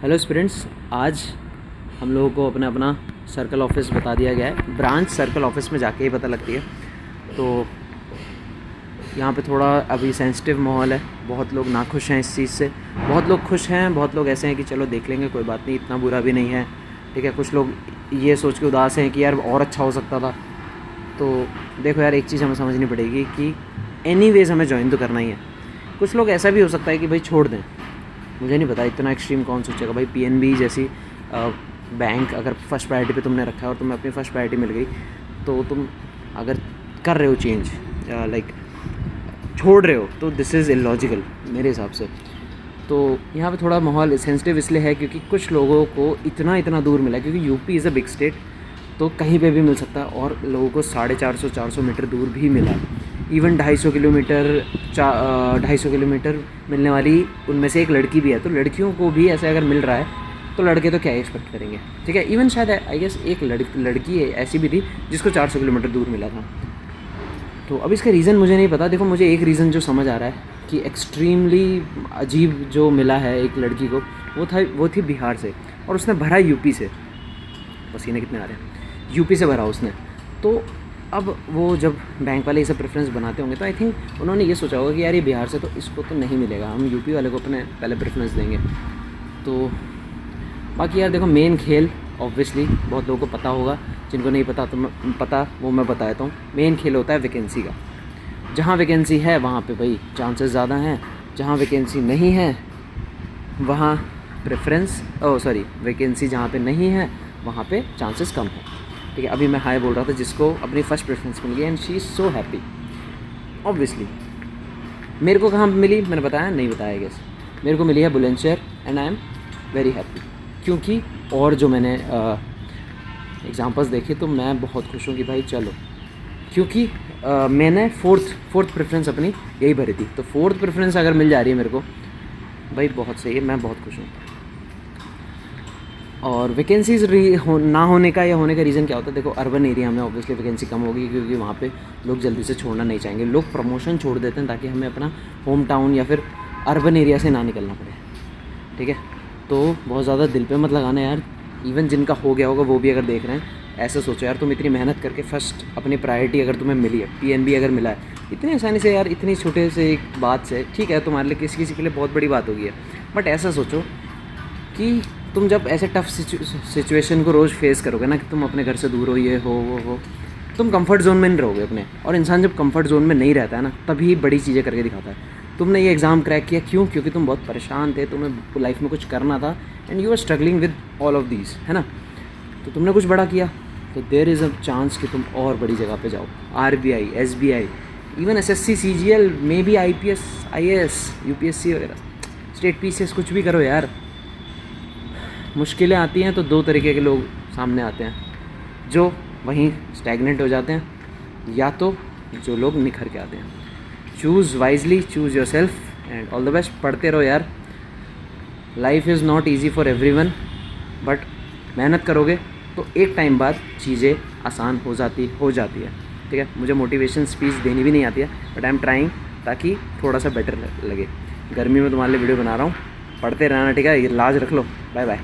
Hello students, आज हम लोगों को अपना अपना सर्कल ऑफिस बता दिया गया है। ब्रांच सर्कल ऑफिस में जाके ही पता लगती है। तो यहाँ पे थोड़ा अभी सेंसिटिव माहौल है। बहुत लोग नाखुश हैं इस चीज़ से, बहुत लोग खुश हैं, बहुत लोग ऐसे हैं कि चलो देख लेंगे, कोई बात नहीं, इतना बुरा भी नहीं है, ठीक है। कुछ लोग ये सोच के उदास हैं कि यार और अच्छा हो सकता था। तो देखो यार, एक चीज़ हमें समझनी पड़ेगी कि एनीवेज हमें ज्वाइन तो करना ही है। कुछ लोग ऐसा भी हो सकता है कि भाई छोड़ दें, मुझे नहीं पता, इतना एक्सट्रीम कौन सोचेगा। भाई पीएनबी जैसी बैंक अगर फर्स्ट प्रायोरिटी पे तुमने रखा है और तुम्हें अपनी फर्स्ट प्रायोरिटी मिल गई, तो तुम अगर कर रहे हो चेंज, लाइक छोड़ रहे हो, तो दिस इज़ इलॉजिकल मेरे हिसाब से। तो यहाँ पे थोड़ा माहौल सेंसिटिव इसलिए है क्योंकि कुछ लोगों को इतना दूर मिला है, क्योंकि UP is a big state, तो कहीं पे भी मिल सकता है। और लोगों को 450 मीटर दूर भी मिला, इवन 250 किलोमीटर 250 किलोमीटर मिलने वाली उनमें से एक लड़की भी है। तो लड़कियों को भी ऐसे अगर मिल रहा है तो लड़के तो क्या एक्सपेक्ट करेंगे, ठीक है। इवन शायद आई गेस एक लड़की ऐसी भी थी जिसको 400 किलोमीटर दूर मिला था। तो अब इसका रीज़न मुझे नहीं पता। देखो, मुझे एक रीज़न जो समझ आ रहा है कि एक्सट्रीमली अजीब जो मिला है एक लड़की को, वो थी बिहार से, और उसने भरा यूपी से। पसीने कितने आ रहे हैं, यूपी से भरा उसने। तो अब वो जब बैंक वाले इसे प्रेफरेंस बनाते होंगे तो आई थिंक उन्होंने ये सोचा होगा कि यार ये बिहार से, तो इसको तो नहीं मिलेगा, हम यूपी वाले को अपने पहले प्रेफरेंस देंगे। तो बाकी यार देखो, मेन खेल ऑब्वियसली बहुत लोगों को पता होगा, जिनको नहीं पता तो वो मैं बता देता हूँ। मेन खेल होता है वैकेंसी का। जहाँ वैकेंसी है वहाँ पे भाई चांसेस ज़्यादा हैं, जहाँ वैकेंसी नहीं है वहाँ वैकेंसी जहाँ पे नहीं है वहाँ पे चांसेस कम है, ठीक है। अभी मैं हाय बोल रहा था जिसको अपनी फ़र्स्ट प्रेफरेंस मिल गई, and she is so happy. Obviously मेरे को कहाँ मिली, मैंने बताया नहीं बताया, गेस मेरे को मिली है Bulandshahr, and I am very happy. क्योंकि और जो मैंने एग्जांपल्स देखे तो मैं बहुत खुश हूँ कि भाई चलो, क्योंकि मैंने फोर्थ प्रेफरेंस अपनी यही भरी थी। तो फोर्थ प्रेफरेंस अगर मिल जा रही है मेरे को, भाई बहुत सही है, मैं बहुत खुश हूँ। और वैकेंसीज़ ना होने का या होने का रीज़न क्या होता है? देखो, अर्बन एरिया में ऑब्वियसली वैकेंसी कम होगी, क्योंकि वहाँ पे लोग जल्दी से छोड़ना नहीं चाहेंगे। लोग प्रमोशन छोड़ देते हैं ताकि हमें अपना होम टाउन या फिर अर्बन एरिया से ना निकलना पड़े, ठीक है। तो बहुत ज़्यादा दिल पे मत लगाना यार। इवन जिनका हो गया होगा वो भी अगर देख रहे हैं, ऐसा सोचो यार, तुम इतनी मेहनत करके फर्स्ट अपनी प्रायोरिटी अगर तुम्हें मिली है, पीएनबी अगर मिला है इतनी आसानी से यार, इतनी छोटे से एक बात से, ठीक है तुम्हारे लिए किसी के लिए बहुत बड़ी बात होगी है, बट ऐसा सोचो कि तुम जब ऐसे टफ सिचुएशन को रोज़ फेस करोगे ना, कि तुम अपने घर से दूर हो, ये हो, तुम कंफर्ट जोन में नहीं रहोगे अपने। और इंसान जब कंफर्ट जोन में नहीं रहता है ना, तभी बड़ी चीज़ें करके दिखाता है। तुमने ये एग्ज़ाम क्रैक किया क्यों? क्योंकि तुम बहुत परेशान थे, तुम्हें लाइफ में कुछ करना था, and you are struggling with all of these, है ना। तो तुमने कुछ बड़ा किया, तो देयर इज़ अ चांस कि तुम और बड़ी जगह पे जाओ। RBI, SBI, even SSC, CGL, may be IPS, IAS, UPSC वगैरह, स्टेट PCS, कुछ भी करो यार। मुश्किलें आती हैं तो दो तरीके के लोग सामने आते हैं, जो वहीं स्टैग्नेंट हो जाते हैं, या तो जो लोग निखर के आते हैं। Choose wisely, choose your self, and all the best. पढ़ते रहो यार, life is not easy for everyone, but मेहनत करोगे तो एक टाइम बाद चीज़ें आसान हो जाती है, ठीक है। मुझे मोटिवेशन स्पीच देनी भी नहीं आती है, बट आई एम ट्राइंग, ताकि थोड़ा सा बेटर लगे। गर्मी में तुम्हारे लिए वीडियो बना रहा हूँ, पढ़ते रहना, ठीक है। ये लाज रख लो। Bye bye.